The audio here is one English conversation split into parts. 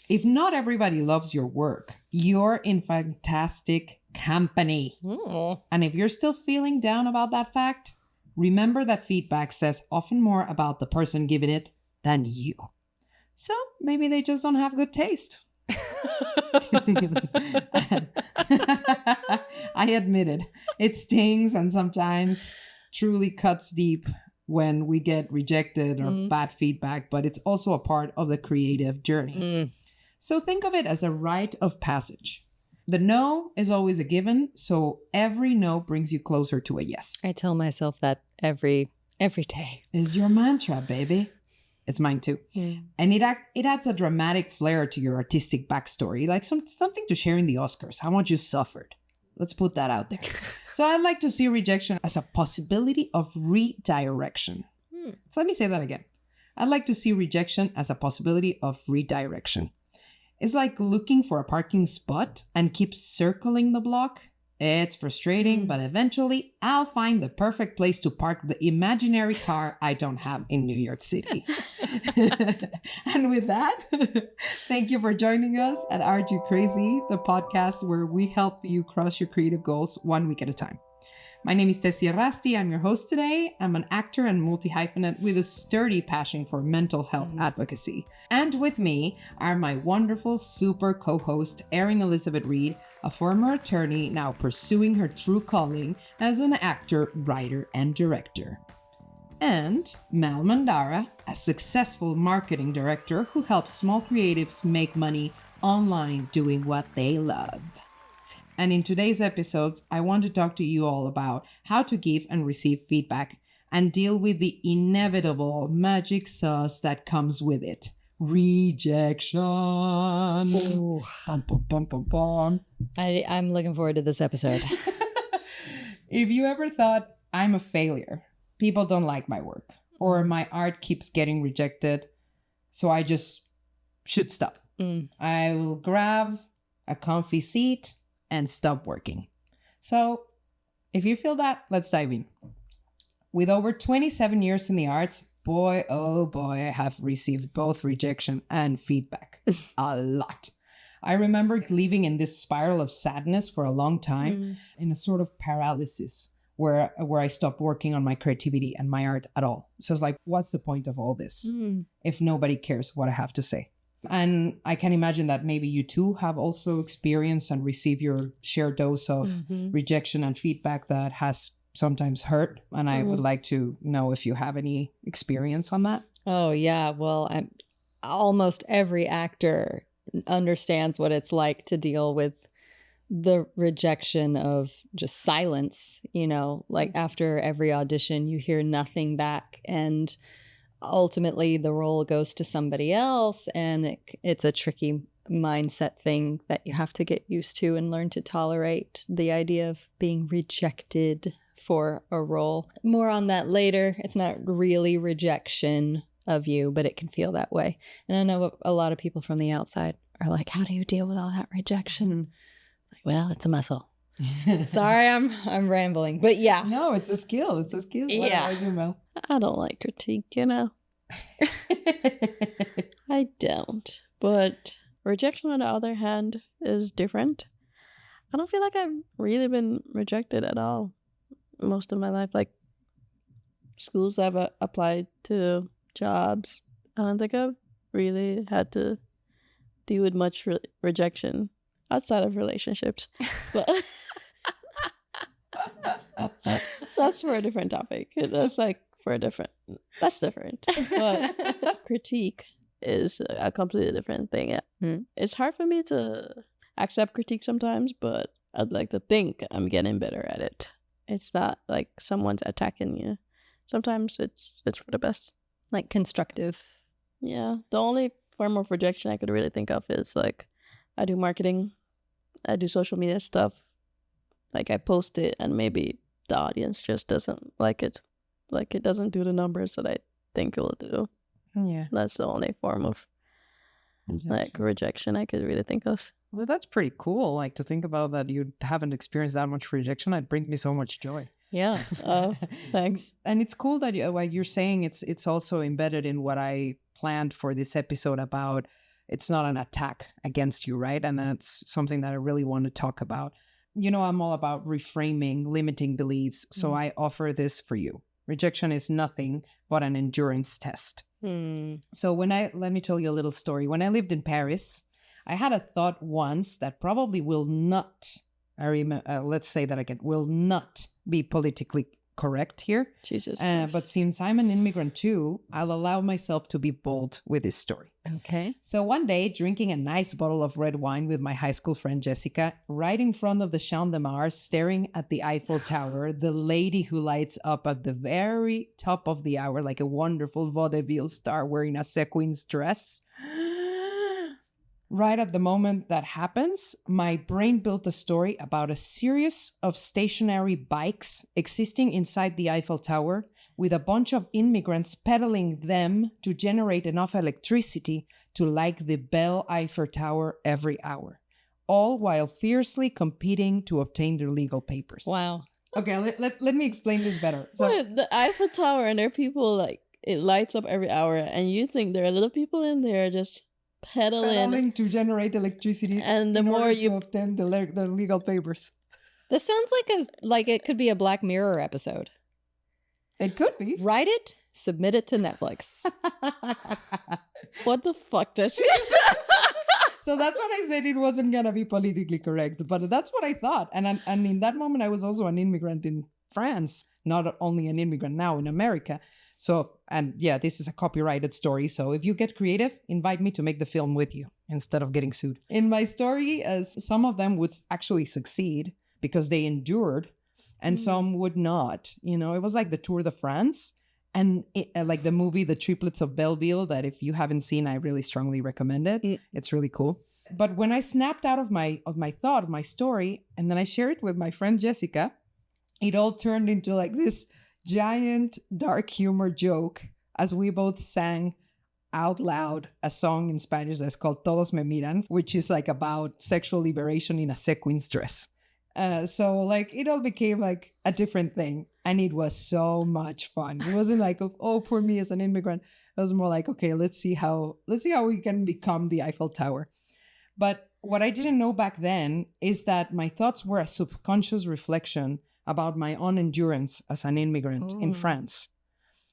If not everybody loves your work, you're in fantastic company. And if you're still feeling down about that fact, remember that feedback says often more about the person giving it than you. So maybe they just don't have good taste. I admit it. It stings and sometimes truly cuts deep when we get rejected or bad feedback, but it's also a part of the creative journey. So think of it as a rite of passage. The no is always a given, so every no brings you closer to a yes. I tell myself that every day. It's your mantra, baby. It's mine too. And it adds a dramatic flair to your artistic backstory, like something to share in the Oscars. How much you suffered. Let's put that out there. So I'd like to see rejection as a possibility of redirection. So let me say that again. I'd like to see rejection as a possibility of redirection. It's like looking for a parking spot and keep circling the block. It's frustrating, but eventually I'll find the perfect place to park the imaginary car I don't have in New York City. And with that, thank you for joining us at Aren't You Crazy, the podcast where we help you crush your creative goals 1 week at a time. My name is Tessie. I'm your host today. I'm an actor and multi-hyphenate with a sturdy passion for mental health advocacy. And with me are my wonderful super co-host, Erin Elizabeth Reed, a former attorney now pursuing her true calling as an actor, writer, and director. And Mel Mandara, a successful marketing director who helps small creatives make money online doing what they love. And in today's episodes, I want to talk to you all about how to give and receive feedback and deal with the inevitable magic sauce that comes with it. Rejection. Bum, bum, bum, bum, bum. I'm looking forward to this episode. If you ever thought I'm a failure, people don't like my work, or my art keeps getting rejected, so I just should stop. I will grab a comfy seat and stop working. So if you feel that, let's dive in. With over 27 years in the arts, boy, oh boy, I have received both rejection and feedback. A lot. I remember living in this spiral of sadness for a long time, in a sort of paralysis where I stopped working on my creativity and my art at all. So it's like, what's the point of all this if nobody cares what I have to say? And I can imagine that maybe you too have also experienced and received your share dose of rejection and feedback that has sometimes hurt. And I would like to know if you have any experience on that. Oh, yeah. Well, almost every actor understands what it's like to deal with the rejection of just silence, like after every audition, you hear nothing back. And ultimately the role goes to somebody else, and it's a tricky mindset thing that you have to get used to and learn to tolerate, the idea of being rejected for a role. More on that later. It's not really rejection of you, but it can feel that way. And I know a lot of people from the outside are like, how do you deal with all that rejection? Like, well, it's a muscle. Sorry, I'm rambling, but yeah. No, it's a skill. It's a skill. What about you, Mel? I don't like critique, I don't. But rejection, on the other hand, is different. I don't feel like I've really been rejected at all most of my life. Like, schools I've applied to, jobs, I don't think I've really had to deal with much rejection outside of relationships. But that's for a different topic. That's different. But critique is a completely different thing. It's hard for me to accept critique sometimes, but I'd like to think I'm getting better at it. It's not like someone's attacking you. Sometimes it's for the best. Like constructive. Yeah. The only form of rejection I could really think of is like, I do marketing, I do social media stuff. Like, I post it and maybe the audience just doesn't like it. Like, it doesn't do the numbers that I think it will do. Yeah. That's the only form of rejection I could really think of. Well, that's pretty cool. Like, to think about that you haven't experienced that much rejection. It brings me so much joy. Yeah. Oh, thanks. And it's cool that like you're saying it's also embedded in what I planned for this episode about it's not an attack against you, right? And that's something that I really want to talk about. You know, I'm all about reframing limiting beliefs, so I offer this for you. Rejection is nothing but an endurance test. So let me tell you a little story. When I lived in Paris, I had a thought once that probably will not, let's say that again, will not be politically correct here. Jesus. But since I'm an immigrant too, I'll allow myself to be bold with this story. Okay. So one day, drinking a nice bottle of red wine with my high school friend Jessica, right in front of the Champ de Mars, staring at the Eiffel Tower, the lady who lights up at the very top of the hour like a wonderful vaudeville star wearing a sequins dress. Right at the moment that happens, my brain built a story about a series of stationary bikes existing inside the Eiffel Tower with a bunch of immigrants pedaling them to generate enough electricity to light the Belle Eiffel Tower every hour, all while fiercely competing to obtain their legal papers. Wow. Okay, let me explain this better. So, Wait, the Eiffel Tower, and there are people like, it lights up every hour, and you think there are little people in there just pedaling to generate electricity, and the in more order you to obtain the legal papers. This sounds like it could be a Black Mirror episode. It could be. Write it, submit it to Netflix. What the fuck does she? So that's what I said. It wasn't gonna be politically correct, but that's what I thought. And in that moment, I was also an immigrant in France, not only an immigrant now in America. So, and yeah, this is a copyrighted story. So if you get creative, invite me to make the film with you instead of getting sued. In my story, some of them would actually succeed because they endured, and some would not. You know, it was like the Tour de France, and like the movie The Triplets of Belleville, that if you haven't seen, I really strongly recommend it. It's really cool. But when I snapped out of my thought, of my story, and then I shared it with my friend Jessica, it all turned into like this giant dark humor joke as we both sang out loud a song in Spanish that's called Todos Me Miran, which is like about sexual liberation in a sequins dress. So like it all became like a different thing, and it was so much fun. It wasn't like, oh, poor me as an immigrant. It was more like, okay, let's see how we can become the Eiffel Tower. But what I didn't know back then is that my thoughts were a subconscious reflection about my own endurance as an immigrant in France.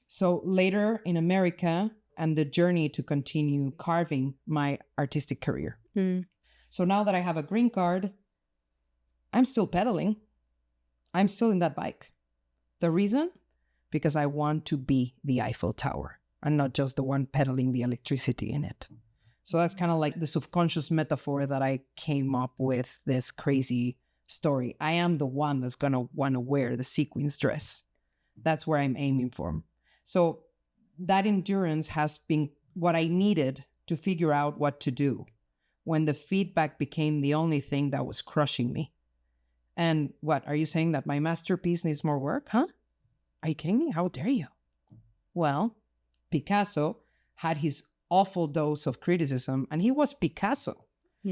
So later in America, and the journey to continue carving my artistic career. So now that I have a green card, I'm still pedaling. I'm still in that bike. The reason? Because I want to be the Eiffel Tower and not just the one pedaling the electricity in it. So that's kind of like the subconscious metaphor that I came up with this crazy story. I am the one that's going to want to wear the sequins dress. That's where I'm aiming for. So that endurance has been what I needed to figure out what to do when the feedback became the only thing that was crushing me. And what, are you saying that my masterpiece needs more work, huh? Are you kidding me? How dare you? Well, Picasso had his awful dose of criticism, and he was Picasso.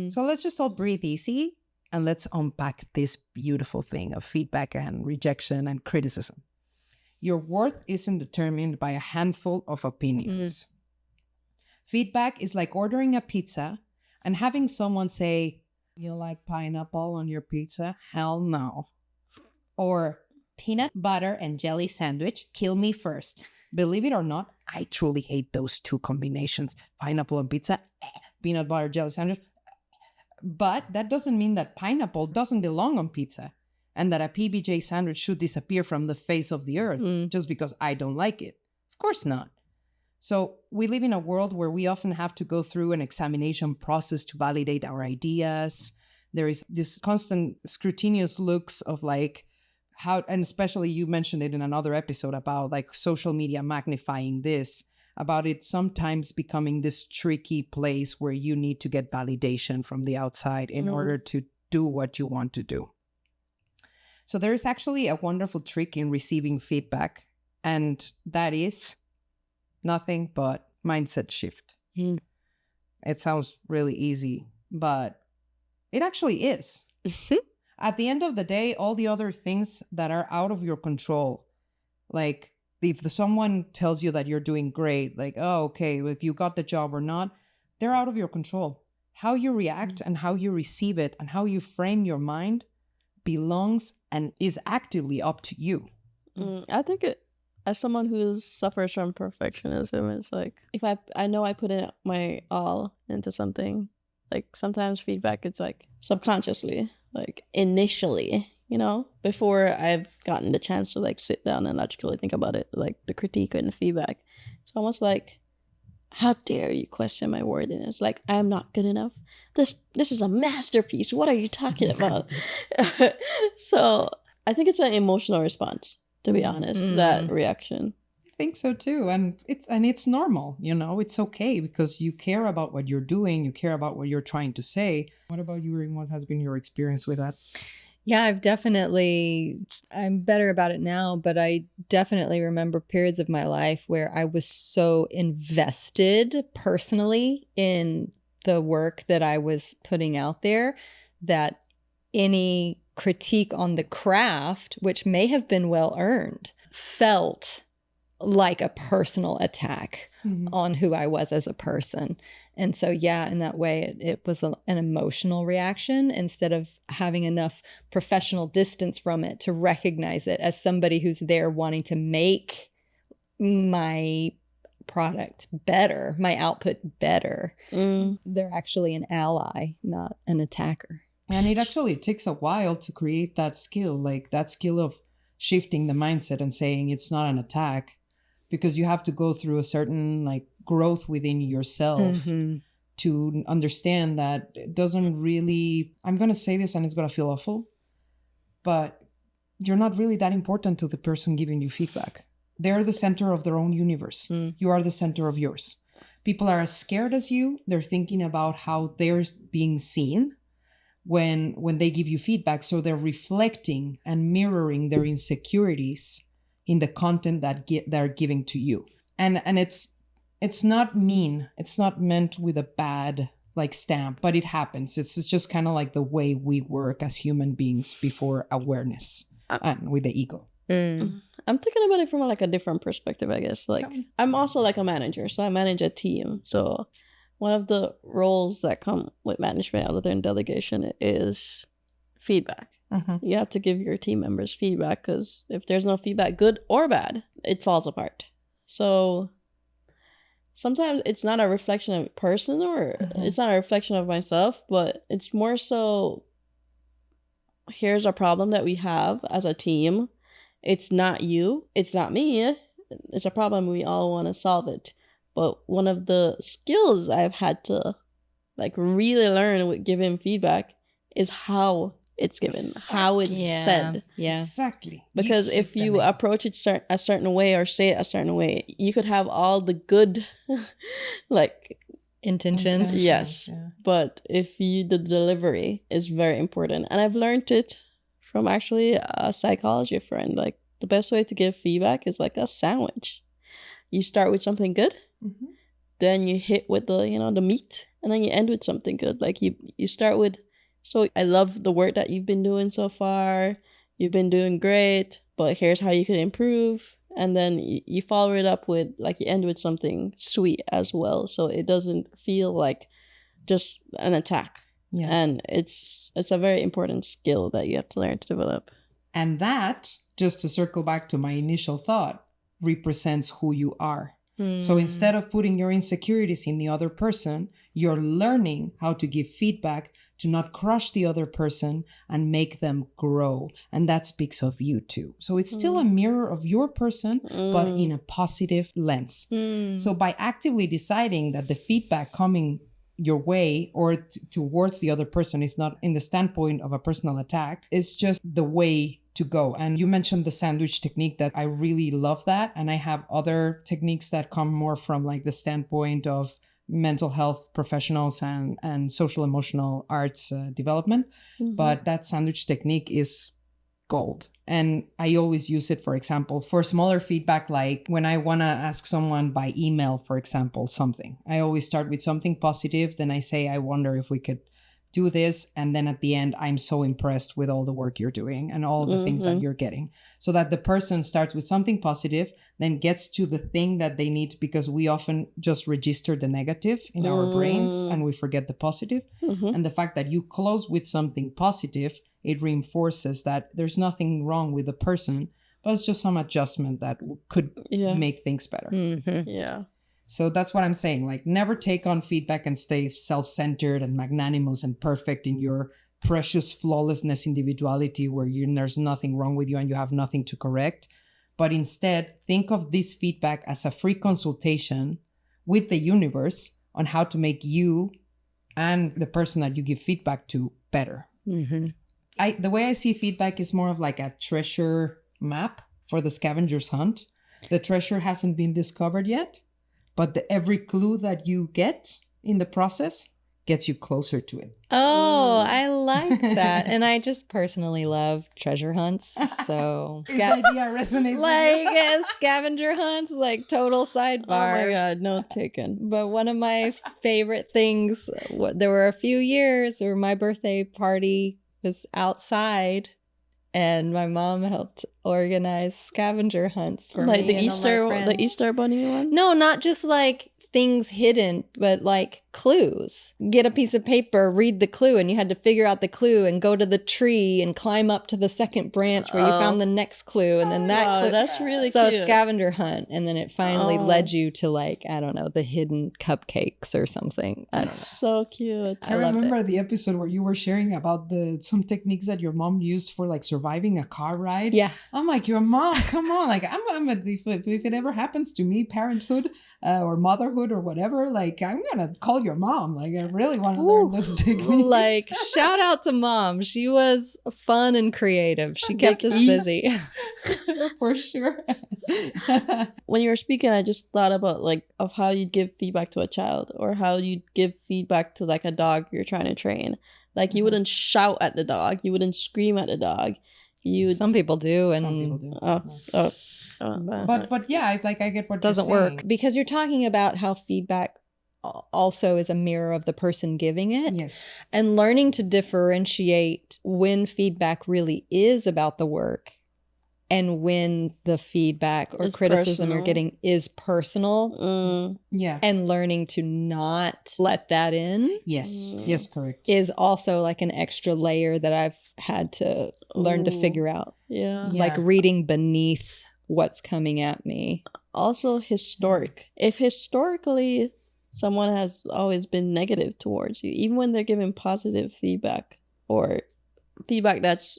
So let's just all breathe easy and let's unpack this beautiful thing of feedback and rejection and criticism. Your worth isn't determined by a handful of opinions. Feedback is like ordering a pizza and having someone say, "You like pineapple on your pizza? Hell no." Or, "Peanut butter and jelly sandwich, kill me first." Believe it or not, I truly hate those two combinations. Pineapple on pizza, peanut butter jelly sandwich. But that doesn't mean that pineapple doesn't belong on pizza and that a PBJ sandwich should disappear from the face of the earth just because I don't like it. Of course not. So we live in a world where we often have to go through an examination process to validate our ideas. There is this constant scrutinous looks of like how, and especially you mentioned it in another episode about like social media magnifying this, about it sometimes becoming this tricky place where you need to get validation from the outside in order to do what you want to do. So there is actually a wonderful trick in receiving feedback, and that is nothing but mindset shift. It sounds really easy, but it actually is. At the end of the day, all the other things that are out of your control, like if someone tells you that you're doing great, like, oh, okay, if you got the job or not, they're out of your control. How you react and how you receive it and how you frame your mind belongs and is actively up to you. I think as someone who suffers from perfectionism, it's like if I know I put in my all into something, like sometimes feedback, it's like subconsciously, like initially, before I've gotten the chance to like sit down and logically think about it, like the critique and the feedback. It's almost like, how dare you question my worthiness? Like, I'm not good enough. This is a masterpiece. What are you talking about? So I think it's an emotional response, to be honest, that reaction. I think so too. And it's normal, it's okay because you care about what you're doing. You care about what you're trying to say. What about you, Erin? What has been your experience with that? Yeah, I'm better about it now, but I definitely remember periods of my life where I was so invested personally in the work that I was putting out there that any critique on the craft, which may have been well earned, felt like a personal attack on who I was as a person. And so, yeah, in that way, it was an emotional reaction instead of having enough professional distance from it to recognize it as somebody who's there wanting to make my product better, my output better. They're actually an ally, not an attacker. And it actually takes a while to create that skill, like that skill of shifting the mindset and saying it's not an attack, because you have to go through a certain like growth within yourself to understand that it doesn't really, I'm going to say this and it's going to feel awful, but you're not really that important to the person giving you feedback. They're the center of their own universe. You are the center of yours. People are as scared as you. They're thinking about how they're being seen when they give you feedback. So they're reflecting and mirroring their insecurities in the content that they're giving to you. And it's not mean. It's not meant with a bad like stamp, but it happens. It's just kind of like the way we work as human beings before awareness and with the ego. I'm thinking about it from like a different perspective, I guess. Like I'm also like a manager, so I manage a team. So one of the roles that come with management other than delegation is feedback. You have to give your team members feedback because if there's no feedback, good or bad, it falls apart. So sometimes it's not a reflection of a person or it's not a reflection of myself, but it's more so here's a problem that we have as a team. It's not you. It's not me. It's a problem. We all want to solve it. But one of the skills I've had to like really learn with giving feedback is how it's given, how it's said. Yeah, exactly. Because if you approach it a certain way or say it a certain way, you could have all the good like intentions. Yes. Yeah. But the delivery is very important. And I've learned it from actually a psychology friend. Like the best way to give feedback is like a sandwich. You start with something good, then you hit with the meat, and then you end with something good. Like you start with, so I love the work that you've been doing so far. You've been doing great, but here's how you could improve. And then you follow it up with, like, you end with something sweet as well. So it doesn't feel like just an attack. Yeah. And it's a very important skill that you have to learn to develop. And that, just to circle back to my initial thought, represents who you are. So instead of putting your insecurities in the other person, you're learning how to give feedback to not crush the other person and make them grow. And that speaks of you too. So it's still a mirror of your person, but in a positive lens. So by actively deciding that the feedback coming your way or towards the other person is not in the standpoint of a personal attack, it's just the way to go. And you mentioned the sandwich technique, that I really love that. And I have other techniques that come more from like the standpoint of mental health professionals and social emotional arts development. But that sandwich technique is gold. And I always use it, for example, for smaller feedback, like when I want to ask someone by email, for example, something. I always start with something positive. Then I say, I wonder if we could do this, and then at the end, I'm so impressed with all the work you're doing and all the things that you're getting. So that the person starts with something positive, then gets to the thing that they need, because we often just register the negative in our brains and we forget the positive. And the fact that you close with something positive, it reinforces that there's nothing wrong with the person, but it's just some adjustment that could make things better. Yeah. So that's what I'm saying. Like, never take on feedback and stay self-centered and magnanimous and perfect in your precious flawlessness individuality where there's nothing wrong with you and you have nothing to correct. But instead, think of this feedback as a free consultation with the universe on how to make you and the person that you give feedback to better. The way I see feedback is more of like a treasure map for the scavenger's hunt. The treasure hasn't been discovered yet, but every clue that you get in the process gets you closer to it. Oh, I like that. And I just personally love treasure hunts. So this idea resonates like with you. scavenger hunts, like total sidebar. Oh my God, note taken. But one of my favorite things, there were a few years where my birthday party was outside, and my mom helped organize scavenger hunts for Like me the and all my friends. the Easter bunny one? No, not just like things hidden, but like clues. Get a piece of paper, read the clue, and you had to figure out the clue and go to the tree and climb up to the second branch where you found the next clue, and then that clue. That's really so cute. Scavenger hunt, and then it finally led you to, like, I don't know, the hidden cupcakes or something. That's so cute. I remember the episode where you were sharing about some techniques that your mom used for like surviving a car ride. Yeah. I'm like, your mom, come on. Like, if it ever happens to me, parenthood or motherhood or whatever, like, I'm going to call your mom. Like, I really want to learn those techniques. Like, shout out to mom. She was fun and creative. She kept us busy. For sure. When you were speaking, I just thought about of how you'd give feedback to a child, or how you'd give feedback to like a dog you're trying to train. Like, you wouldn't shout at the dog, you wouldn't scream at the dog. Some people do, and some people do. But yeah, I get what doesn't you're saying. work, because you're talking about how feedback also is a mirror of the person giving it. Yes. And learning to differentiate when feedback really is about the work and when the feedback or criticism you're getting is personal. Yeah. And learning to not let that in. Yes. Yes, correct. Is also like an extra layer that I've had to learn to figure out. Yeah. Like reading beneath what's coming at me. Also historic. If historically someone has always been negative towards you, even when they're giving positive feedback or feedback that's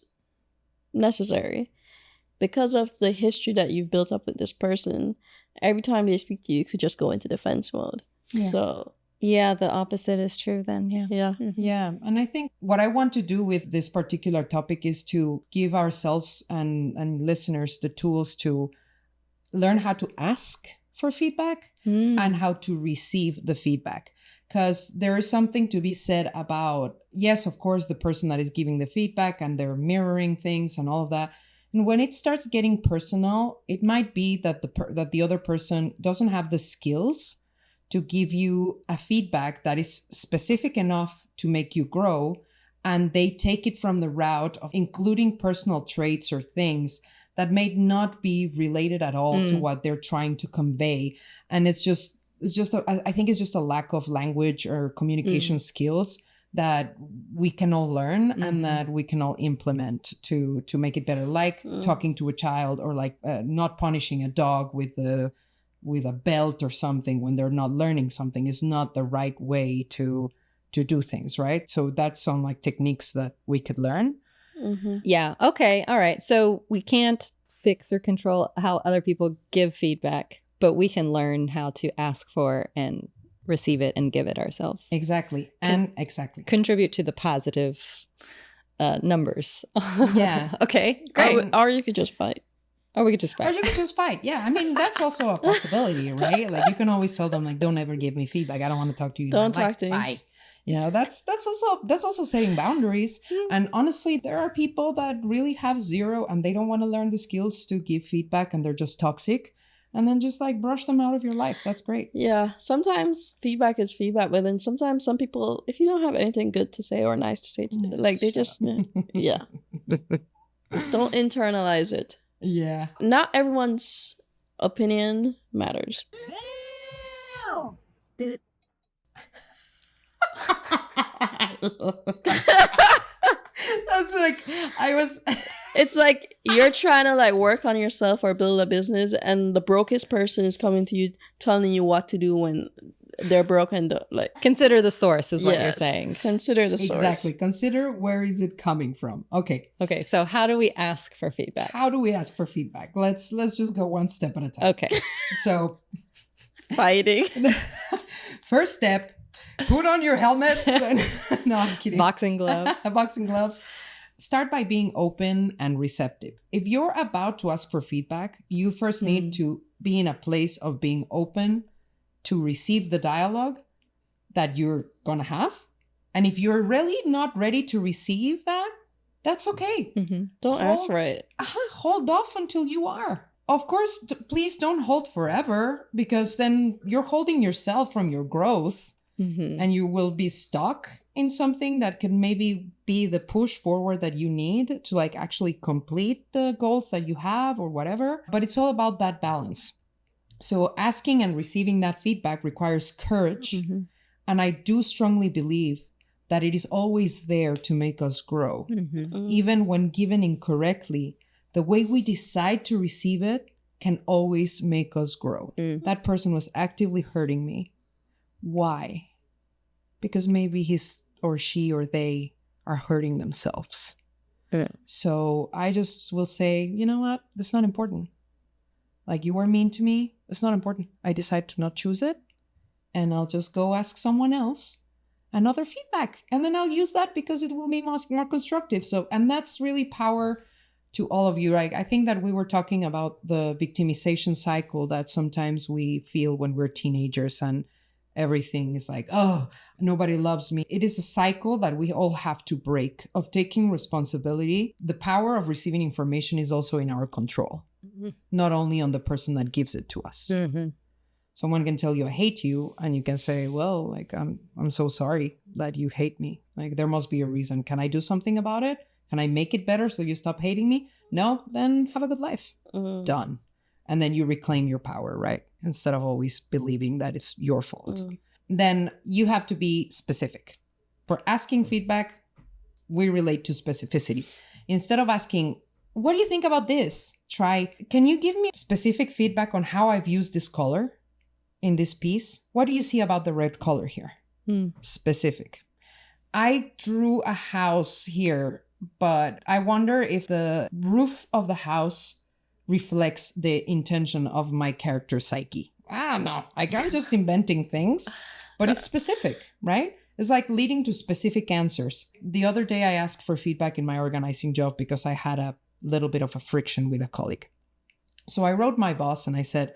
necessary, because of the history that you've built up with this person, every time they speak to you, you could just go into defense mode. Yeah. So yeah, the opposite is true then. Yeah. Yeah. And I think what I want to do with this particular topic is to give ourselves and listeners the tools to learn how to ask for feedback and how to receive the feedback. Because there is something to be said about, yes, of course, the person that is giving the feedback and they're mirroring things and all of that. And when it starts getting personal, it might be that the other person doesn't have the skills to give you a feedback that is specific enough to make you grow. And they take it from the route of including personal traits or things that may not be related at all to what they're trying to convey. And I think it's just a lack of language or communication skills that we can all learn and that we can all implement to make it better. Like talking to a child, or like not punishing a dog with a belt or something when they're not learning something is not the right way to do things, right? So that's some like techniques that we could learn. Yeah. Okay. All right. So we can't fix or control how other people give feedback, but we can learn how to ask for and receive it and give it ourselves. Exactly. Contribute to the positive numbers. Yeah. Okay. Great. Or you could just fight. Or we could just fight. Or you could just fight. Yeah. I mean, that's also a possibility, right? Like, you can always tell them, like, don't ever give me feedback. I don't want to talk to you. Don't talk to me. Bye. You know, that's also setting boundaries. And honestly, there are people that really have zero and they don't want to learn the skills to give feedback and they're just toxic. and then just like brush them out of your life. That's great. Yeah, sometimes feedback is feedback, but then sometimes some people, if you don't have anything good to say or nice to say, like they just, yeah. Don't internalize it. Yeah. Not everyone's opinion matters. Did it? That's like, It's like you're trying to like work on yourself or build a business, and the brokest person is coming to you telling you what to do when they're broken. Like, consider the source is what you're yes, saying. Consider the source. Exactly. Consider where is it coming from. Okay. So how do we ask for feedback? How do we ask for feedback? Let's just go one step at a time. Okay. So Fighting. first step, put on your helmet. No, I'm kidding. Boxing gloves. Boxing gloves. Start by being open and receptive. If you're about to ask for feedback, you first need to be in a place of being open to receive the dialogue that you're going to have. And if you're really not ready to receive that, that's okay. Don't ask for it. Hold off until you are. Of course, please don't hold forever, because then you're holding yourself from your growth. And you will be stuck in something that can maybe be the push forward that you need to like actually complete the goals that you have or whatever. But it's all about that balance. So asking and receiving that feedback requires courage. And I do strongly believe that it is always there to make us grow. Even when given incorrectly, the way we decide to receive it can always make us grow. That person was actively hurting me. Why? Because maybe he's or she or they are hurting themselves. So I just will say, you know what? That's not important. Like, you were mean to me. It's not important. I decide to not choose it. And I'll just go ask someone else another feedback. And then I'll use that because it will be more constructive. So, and that's really power to all of you, right? I think that we were talking about the victimization cycle that sometimes we feel when we're teenagers and everything is like, oh, nobody loves me. It is a cycle that we all have to break, of taking responsibility. The power of receiving information is also in our control, not only on the person that gives it to us. Someone can tell you, I hate you. And you can say, well, like, I'm so sorry that you hate me. Like, there must be a reason. Can I do something about it? Can I make it better so you stop hating me? No, then have a good life. Done. And then you reclaim your power, right? Instead of always believing that it's your fault. Then you have to be specific. For asking feedback, we relate to specificity. Instead of asking, what do you think about this? Try, can you give me specific feedback on how I've used this color in this piece? What do you see about the red color here? Specific. I drew a house here, but I wonder if the roof of the house reflects the intention of my character psyche. I don't know. Like, I'm just inventing things, but it's specific, right? It's like leading to specific answers. The other day I asked for feedback in my organizing job because I had a little bit of a friction with a colleague. So I wrote my boss and I said,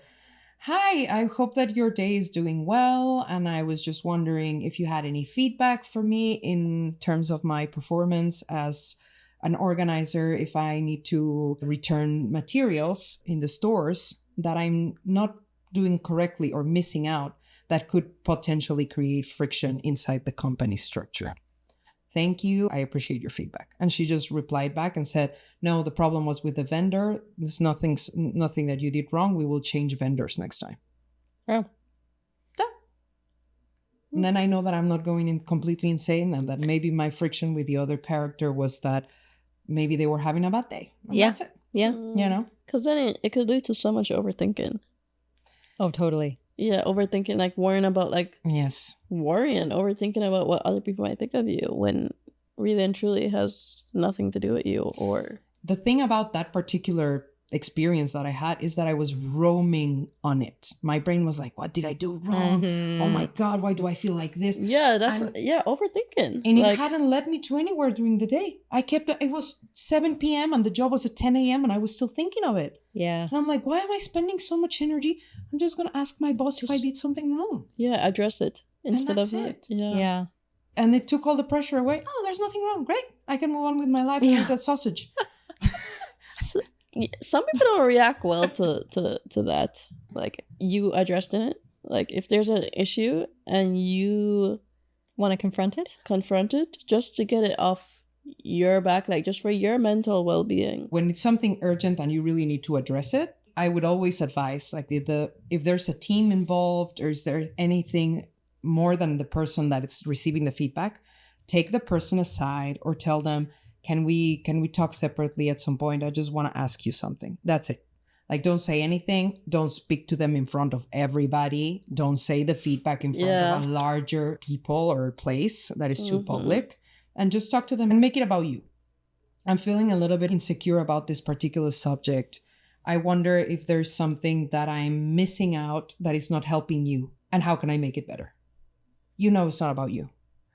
hi, I hope that your day is doing well. And I was just wondering if you had any feedback for me in terms of my performance as an organizer, if I need to return materials in the stores that I'm not doing correctly or missing out that could potentially create friction inside the company structure. Thank you. I appreciate your feedback. And she just replied back and said, no, the problem was with the vendor. There's nothing that you did wrong. We will change vendors next time. Oh. And then I know that I'm not going in completely insane, and that maybe my friction with the other character was that maybe they were having a bad day. And that's it. Yeah. You know? Because then it could lead to so much overthinking. Oh, totally. Yeah, overthinking, like worrying about, like, yes, overthinking about what other people might think of you when really and truly it has nothing to do with you. Or the thing about that particular experience that I had is that I was roaming on it. My brain was like, what did I do wrong? Oh my God, why do I feel like this? Yeah, overthinking. And it hadn't led me to anywhere during the day. It was 7 p.m. and the job was at 10 a.m. and I was still thinking of it. Yeah. And I'm like, why am I spending so much energy? I'm just going to ask my boss if I did something wrong. Yeah, address it instead of it. Yeah. And it took all the pressure away. Oh, there's nothing wrong. Great. I can move on with my life and eat that sausage. Some people don't react well to that. like you addressed in it. Like if there's an issue and you Want to confront it, just to get it off your back, like just for your mental well-being. When it's something urgent and you really need to address it, I would always advise, like if there's a team involved or is there anything more than the person that is receiving the feedback, take the person aside or tell them, can we talk separately at some point? I just want to ask you something. That's it. Like, don't say anything. Don't speak to them in front of everybody. Don't say the feedback in front of a larger people or place that is too public. And just talk to them and make it about you. I'm feeling a little bit insecure about this particular subject. I wonder if there's something that I'm missing out that is not helping you. And how can I make it better? You know it's not about you,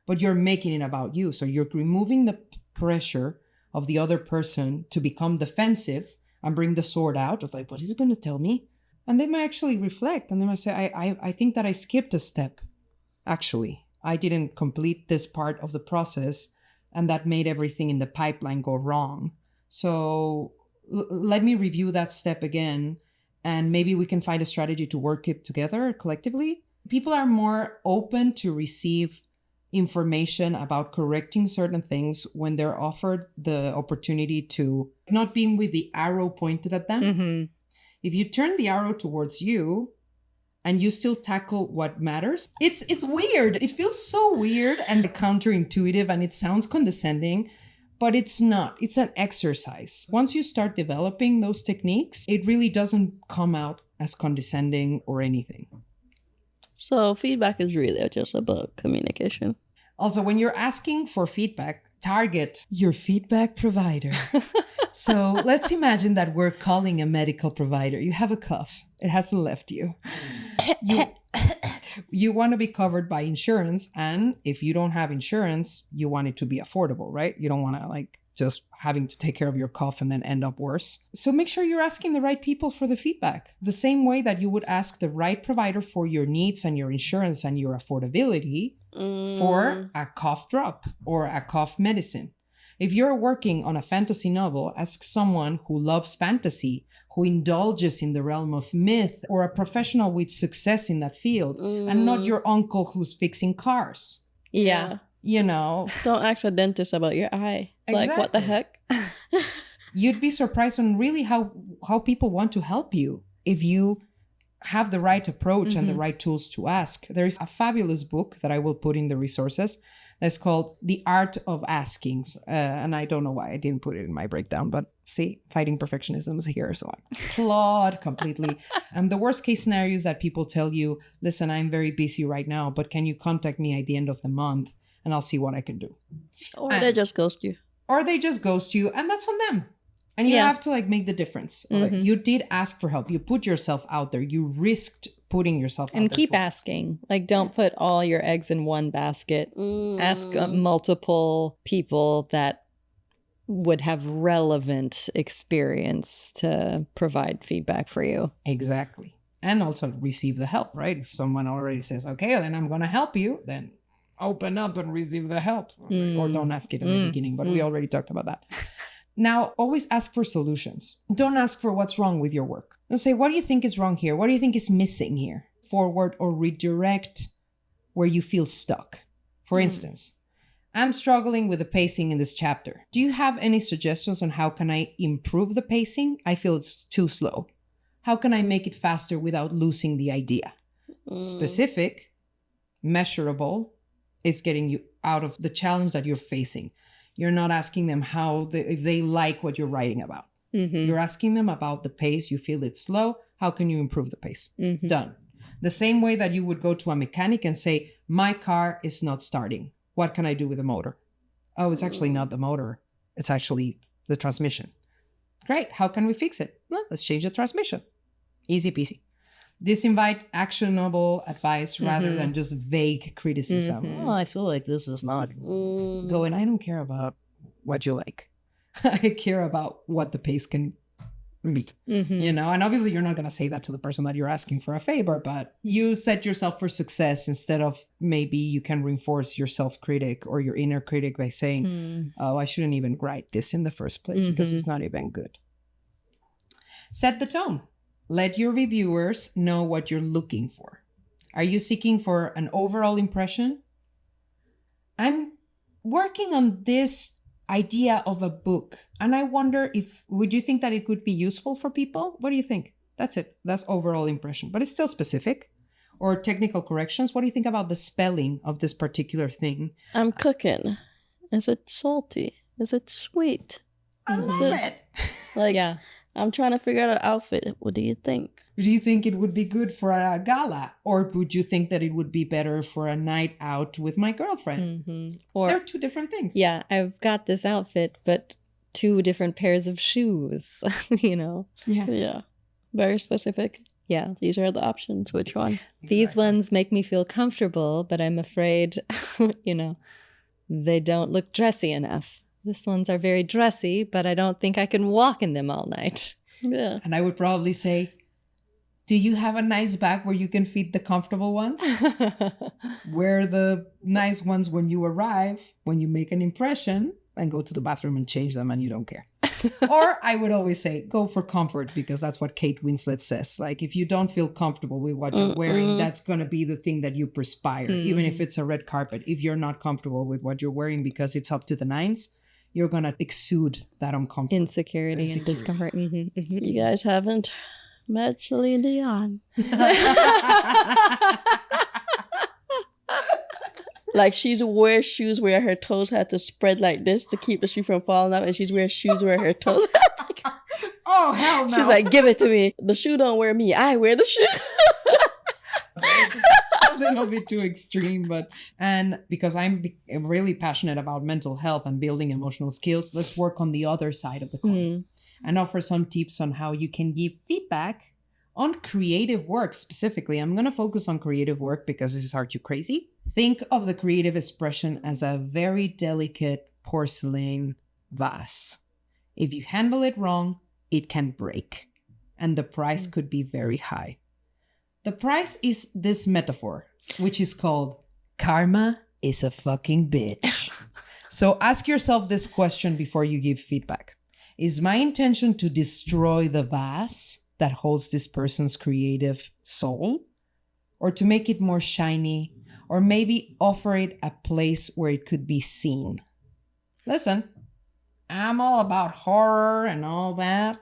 but you're making it about you. So you're removing the pressure of the other person to become defensive and bring the sword out of like, what is it going to tell me? And they might actually reflect and they might say, I think that I skipped a step. Actually, I didn't complete this part of the process and that made everything in the pipeline go wrong. So let me review that step again and maybe we can find a strategy to work it together collectively. People are more open to receive information about correcting certain things when they're offered the opportunity to not being with the arrow pointed at them. Mm-hmm. If you turn the arrow towards you and you still tackle what matters, it's weird. It feels so weird and counterintuitive and it sounds condescending, but it's not. It's an exercise. Once you start developing those techniques, it really doesn't come out as condescending or anything. So feedback is really just about communication. Also, when you're asking for feedback, target your feedback provider. So let's imagine that we're calling a medical provider. You have a cough. It hasn't left you. You want to be covered by insurance. And if you don't have insurance, you want it to be affordable, right? You don't want to like just having to take care of your cough and then end up worse. So make sure you're asking the right people for the feedback. The same way that you would ask the right provider for your needs and your insurance and your affordability for a cough drop or a cough medicine. If you're working on a fantasy novel, ask someone who loves fantasy, who indulges in the realm of myth, or a professional with success in that field, and not your uncle who's fixing cars. Yeah. You know, don't ask a dentist about your eye. Exactly. Like, what the heck? You'd be surprised on really how people want to help you if you have the right approach and the right tools to ask. There's a fabulous book that I will put in the resources that's called The Art of Asking. And I don't know why I didn't put it in my breakdown, but see, fighting perfectionism is here. So I'm flawed completely. And the worst case scenario is that people tell you, listen, I'm very busy right now, but can you contact me at the end of the month? And I'll see what I can do. Or they just ghost you. Or they just ghost you, and that's on them. And you have to like make the difference. Like, you did ask for help. You put yourself out there. You risked putting yourself out there. And keep asking. Like, don't put all your eggs in one basket. Ask multiple people that would have relevant experience to provide feedback for you. Exactly. And also receive the help, right? If someone already says, okay, then I'm going to help you, then open up and receive the help. Or don't ask it in the beginning, but we already talked about that. Now, always ask for solutions. Don't ask for what's wrong with your work. Don't say, what do you think is wrong here? What do you think is missing here? Forward or redirect where you feel stuck. For instance, I'm struggling with the pacing in this chapter. Do you have any suggestions on how can I improve the pacing? I feel it's too slow. How can I make it faster without losing the idea? Specific, measurable is getting you out of the challenge that you're facing. You're not asking them if they like what you're writing about. You're asking them about the pace. You feel it's slow. How can you improve the pace? Done. The same way that you would go to a mechanic and say, my car is not starting. What can I do with the motor? Oh, it's actually not the motor. It's actually the transmission. Great. How can we fix it? Well, let's change the transmission. Easy peasy. This invite actionable advice rather than just vague criticism. Oh, I feel like this is not going. I don't care about what you like. I care about what the pace can be, you know? And obviously you're not going to say that to the person that you're asking for a favor, but you set yourself for success instead of maybe you can reinforce your self-critic or your inner critic by saying, oh, I shouldn't even write this in the first place because it's not even good. Set the tone. Let your reviewers know what you're looking for. Are you seeking for an overall impression? I'm working on this idea of a book, and I wonder would you think that it would be useful for people? What do you think? That's it. That's overall impression, but it's still specific. Or technical corrections. What do you think about the spelling of this particular thing? I'm cooking. Is it salty? Is it sweet? I love it. Like, yeah, I'm trying to figure out an outfit. What do you think? Do you think it would be good for a gala? Or would you think that it would be better for a night out with my girlfriend? Mm-hmm. Or they're two different things. Yeah, I've got this outfit, but 2 different pairs of shoes, you know? Yeah. Very specific. Yeah. These are the options. Which one? These ones make me feel comfortable, but I'm afraid, you know, they don't look dressy enough. These ones are very dressy, but I don't think I can walk in them all night. Yeah. And I would probably say, do you have a nice bag where you can fit the comfortable ones? Wear the nice ones when you arrive, when you make an impression, and go to the bathroom and change them and you don't care. Or I would always say, go for comfort, because that's what Kate Winslet says. Like, if you don't feel comfortable with what you're wearing, that's going to be the thing that you perspire, even if it's a red carpet. If you're not comfortable with what you're wearing because it's up to the nines, you're going to exude that uncomfort. Insecurity and discomfort. Mm-hmm, mm-hmm. You guys haven't met Celine Dion. Like, she's wear shoes where her toes had to spread like this to keep the shoe from falling out, and she's wearing shoes where her toes oh, hell no. She's like, give it to me. The shoe don't wear me. I wear the shoe. A little bit too extreme, and because I'm really passionate about mental health and building emotional skills, let's work on the other side of the coin and offer some tips on how you can give feedback on creative work. Specifically, I'm going to focus on creative work because this is Are You Crazy? Think of the creative expression as a very delicate porcelain vase. If you handle it wrong, it can break, and the price could be very high. The price is this metaphor, which is called karma is a fucking bitch. So ask yourself this question before you give feedback. Is my intention to destroy the vase that holds this person's creative soul, or to make it more shiny, or maybe offer it a place where it could be seen? Listen, I'm all about horror and all that.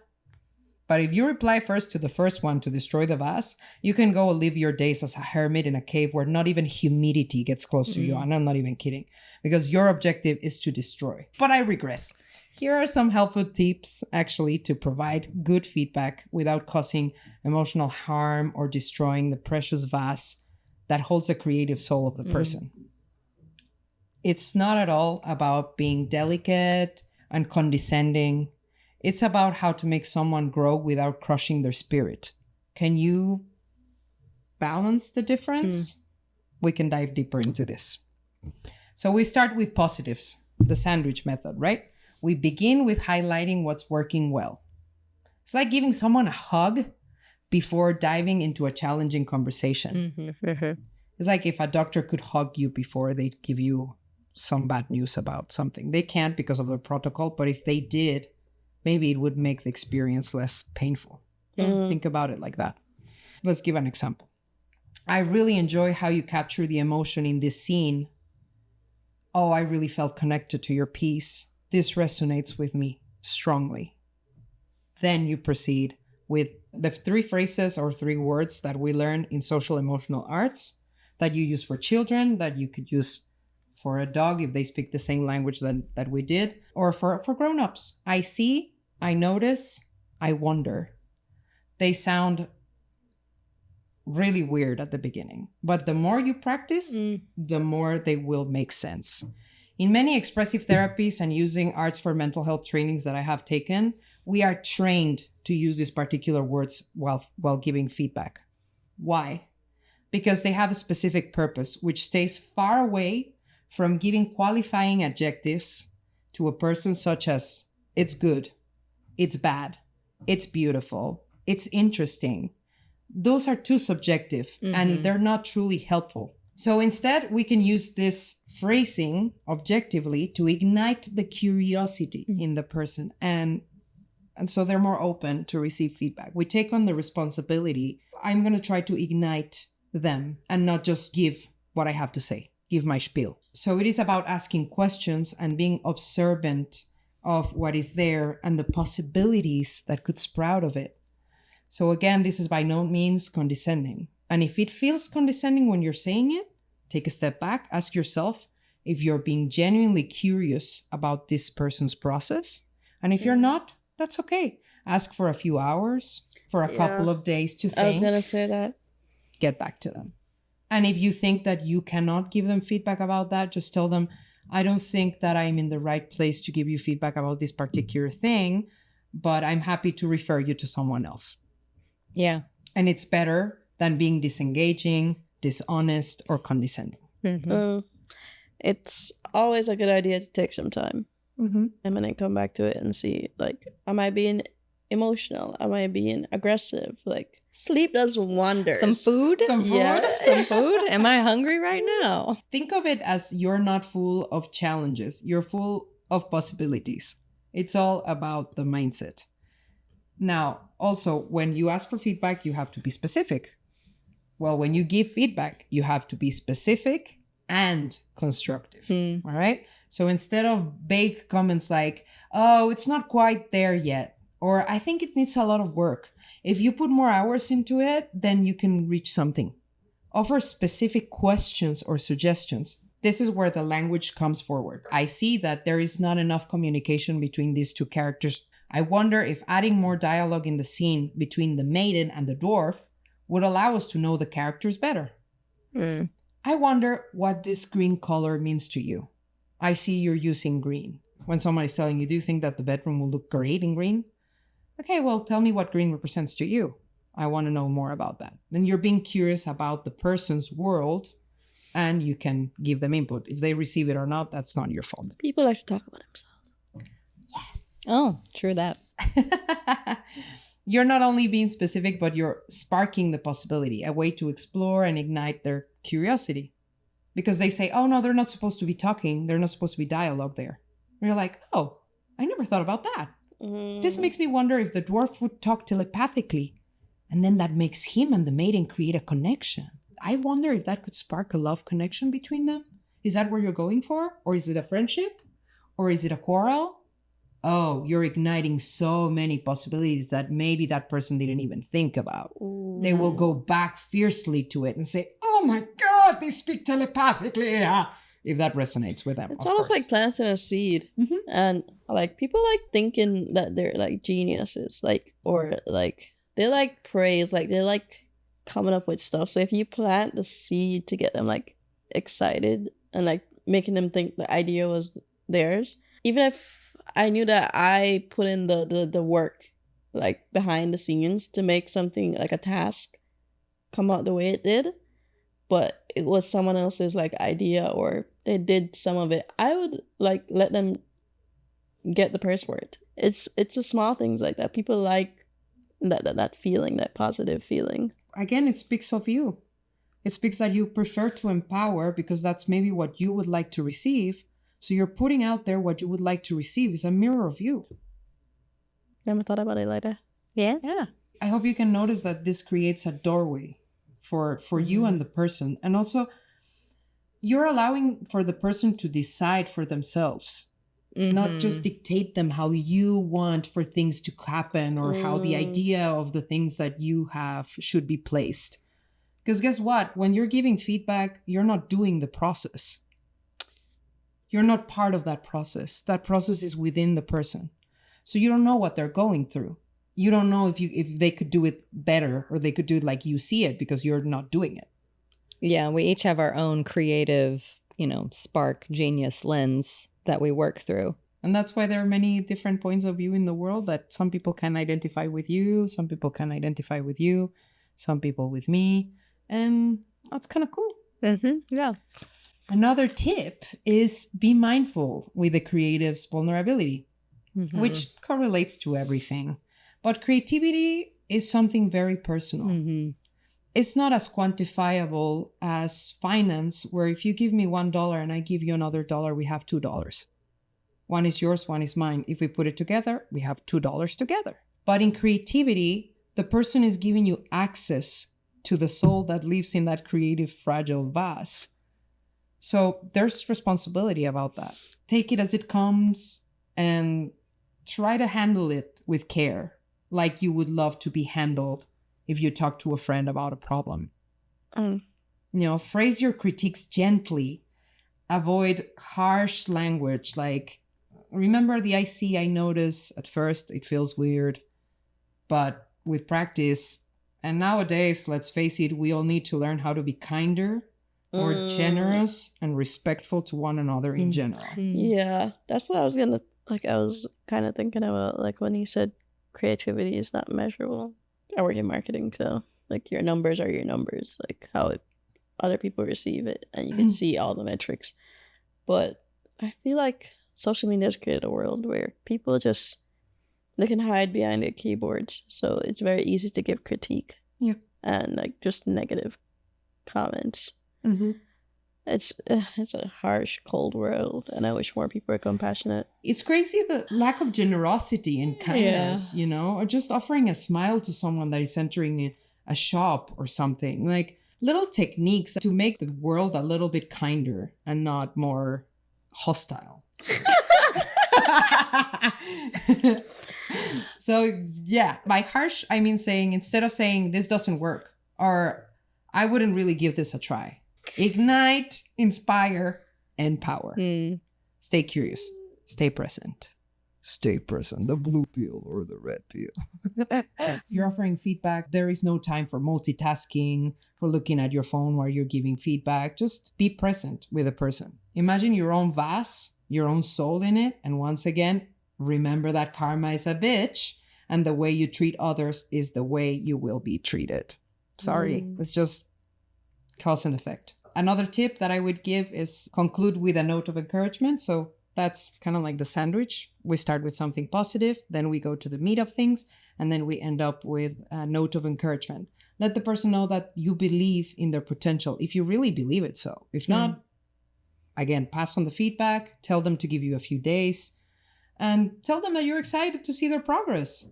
But if you reply first to the first one, to destroy the vase, you can go live your days as a hermit in a cave where not even humidity gets close to you. And I'm not even kidding, because your objective is to destroy. But I regress. Here are some helpful tips, actually, to provide good feedback without causing emotional harm or destroying the precious vase that holds the creative soul of the person. It's not at all about being delicate and condescending. It's about how to make someone grow without crushing their spirit. Can you balance the difference? We can dive deeper into this. So we start with positives, the sandwich method, right? We begin with highlighting what's working well. It's like giving someone a hug before diving into a challenging conversation. It's like if a doctor could hug you before they give you some bad news about something. They can't because of the protocol, but if they did, maybe it would make the experience less painful. Think about it like that. Let's give an example. I really enjoy how you capture the emotion in this scene. Oh, I really felt connected to your piece. This resonates with me strongly. Then you proceed with the 3 phrases or 3 words that we learn in social emotional arts that you use for children, that you could use for a dog if they speak the same language that we did, or for grown-ups. I see, I notice, I wonder. They sound really weird at the beginning, but the more you practice, the more they will make sense. In many expressive therapies and using arts for mental health trainings that I have taken, we are trained to use these particular words while giving feedback. Why? Because they have a specific purpose, which stays far away from giving qualifying adjectives to a person such as, it's good, it's bad, it's beautiful, it's interesting. Those are too subjective and they're not truly helpful. So instead, we can use this phrasing objectively to ignite the curiosity in the person and And so they're more open to receive feedback. We take on the responsibility. I'm going to try to ignite them and not just give what I have to say, give my spiel. So it is about asking questions and being observant of what is there and the possibilities that could sprout of it. So again, this is by no means condescending. And if it feels condescending when you're saying it, take a step back, ask yourself if you're being genuinely curious about this person's process. And if you're not, that's okay. Ask for a few hours, for a couple of days to think. I was going to say that. Get back to them. And if you think that you cannot give them feedback about that, just tell them, I don't think that I'm in the right place to give you feedback about this particular thing, but I'm happy to refer you to someone else. Yeah. And it's better than being disengaging, dishonest, or condescending. It's always a good idea to take some time. Mm-hmm. And then come back to it and see, like, am I being emotional? Am I being aggressive? Like, sleep does wonders. Some food? Some food? Yeah. Some food? Am I hungry right now? Think of it as you're not full of challenges. You're full of possibilities. It's all about the mindset. Now, also, when you ask for feedback, you have to be specific. Well, when you give feedback, you have to be specific and constructive. All right? So instead of vague comments like, oh, it's not quite there yet, or I think it needs a lot of work. If you put more hours into it, then you can reach something. Offer specific questions or suggestions. This is where the language comes forward. I see that there is not enough communication between these two characters. I wonder if adding more dialogue in the scene between the maiden and the dwarf would allow us to know the characters better. I wonder what this green color means to you. I see you're using green. When someone is telling you, do you think that the bedroom will look great in green? Okay, well, tell me what green represents to you. I want to know more about that. Then you're being curious about the person's world and you can give them input. If they receive it or not, that's not your fault. People like to talk about themselves. Yes. Oh, true that. You're not only being specific, but you're sparking the possibility, a way to explore and ignite their curiosity. Because they say, oh, no, they're not supposed to be talking. They're not supposed to be dialogue there. And you're like, oh, I never thought about that. This makes me wonder if the dwarf would talk telepathically. And then that makes him and the maiden create a connection. I wonder if that could spark a love connection between them. Is that where you're going for? Or is it a friendship? Or is it a quarrel? Oh, you're igniting so many possibilities that maybe that person didn't even think about. They will go back fiercely to it and say, oh my God, they speak telepathically. If that resonates with them. It's almost like planting a seed. And like people like thinking that they're like geniuses, like, or like they like praise, like they're like coming up with stuff. So if you plant the seed to get them like excited and like making them think the idea was theirs, even if I knew that I put in the work like behind the scenes to make something like a task come out the way it did, but it was someone else's like idea or they did some of it, I would like let them get the praise for it. It's the small things like that. People like that feeling, that positive feeling. Again, it speaks of you. It speaks that you prefer to empower because that's maybe what you would like to receive. So you're putting out there what you would like to receive is a mirror of you. Never thought about it like that. Yeah. I hope you can notice that this creates a doorway for you and the person. And also, you're allowing for the person to decide for themselves. Not just dictate them how you want for things to happen or how the idea of the things that you have should be placed. Because guess what? When you're giving feedback, you're not doing the process. You're not part of that process. That process is within the person. So you don't know what they're going through. You don't know if they could do it better or they could do it like you see it because you're not doing it. Yeah, we each have our own creative, spark, genius lens that we work through. And that's why there are many different points of view in the world that some people can identify with you, some people can identify with you, some people with me. And that's kind of cool. Yeah. Another tip is be mindful with the creative's vulnerability, which correlates to everything. But creativity is something very personal. It's not as quantifiable as finance, where if you give me $1 and I give you another $1, we have $2. One is yours, one is mine. If we put it together, we have $2 together. But in creativity, the person is giving you access to the soul that lives in that creative, fragile vase. So there's responsibility about that. Take it as it comes and try to handle it with care, like you would love to be handled if you talk to a friend about a problem. Phrase your critiques gently. Avoid harsh language like, remember the I see, I notice. At first, it feels weird. But with practice, and nowadays, let's face it, we all need to learn how to be kinder, more generous, and respectful to one another in general. Yeah, that's what I was gonna, I was kind of thinking about, when you said creativity is not measurable. I work in marketing, so, your numbers are your numbers, how other people receive it, and you can see all the metrics. But I feel like social media has created a world where people just, they can hide behind their keyboards, so it's very easy to give critique. Yeah. And just negative comments. It's a harsh, cold world, and I wish more people are compassionate. It's crazy the lack of generosity and kindness, or just offering a smile to someone that is entering a shop or something. Little techniques to make the world a little bit kinder and not more hostile. So yeah, by harsh, I mean saying, instead of saying this doesn't work, or I wouldn't really give this a try. Ignite, inspire, empower. Stay curious. Stay present. Stay present. The blue pill or the red pill. If you're offering feedback, there is no time for multitasking, for looking at your phone while you're giving feedback. Just be present with a person. Imagine your own vase, your own soul in it. And once again, remember that karma is a bitch. And the way you treat others is the way you will be treated. Sorry, it's just cause and effect. Another tip that I would give is conclude with a note of encouragement. So that's kind of like the sandwich. We start with something positive, then we go to the meat of things, and then we end up with a note of encouragement. Let the person know that you believe in their potential, if you really believe it so. If not, again, pass on the feedback, tell them to give you a few days, and tell them that you're excited to see their progress.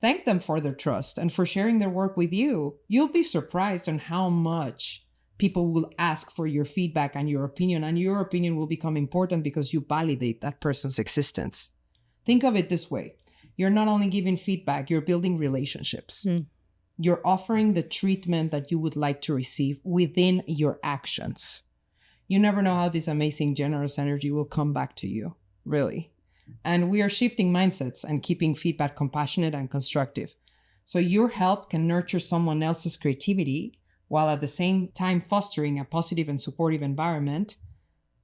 Thank them for their trust and for sharing their work with you. You'll be surprised on how much people will ask for your feedback and your opinion will become important because you validate that person's existence. Think of it this way. You're not only giving feedback, you're building relationships. You're offering the treatment that you would like to receive within your actions. You never know how this amazing, generous energy will come back to you, really. And we are shifting mindsets and keeping feedback compassionate and constructive. So your help can nurture someone else's creativity while at the same time fostering a positive and supportive environment.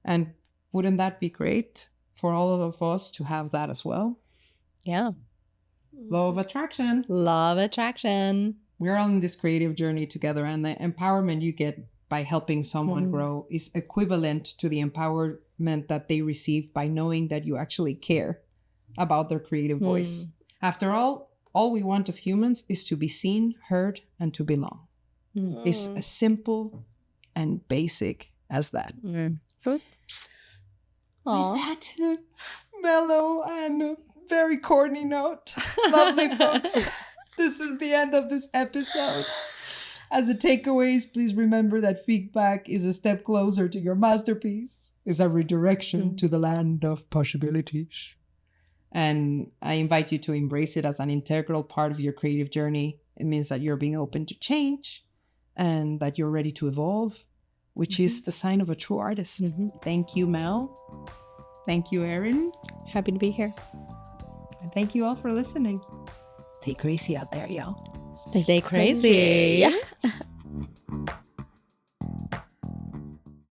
And wouldn't that be great for all of us to have that as well? Yeah. Law of attraction. Law of attraction. We're all in this creative journey together, and the empowerment you get by helping someone grow is equivalent to the empowerment that they receive by knowing that you actually care about their creative voice. After all we want as humans is to be seen, heard, and to belong. It's as simple and basic as that. Good. With that mellow and very corny note, lovely folks, this is the end of this episode. As a takeaways, please remember that feedback is a step closer to your masterpiece, is a redirection to the land of possibilities. And I invite you to embrace it as an integral part of your creative journey. It means that you're being open to change and that you're ready to evolve, which is the sign of a true artist. Thank you, Mel. Thank you, Erin. Happy to be here. And thank you all for listening. Stay crazy out there, y'all. Stay crazy. Yeah.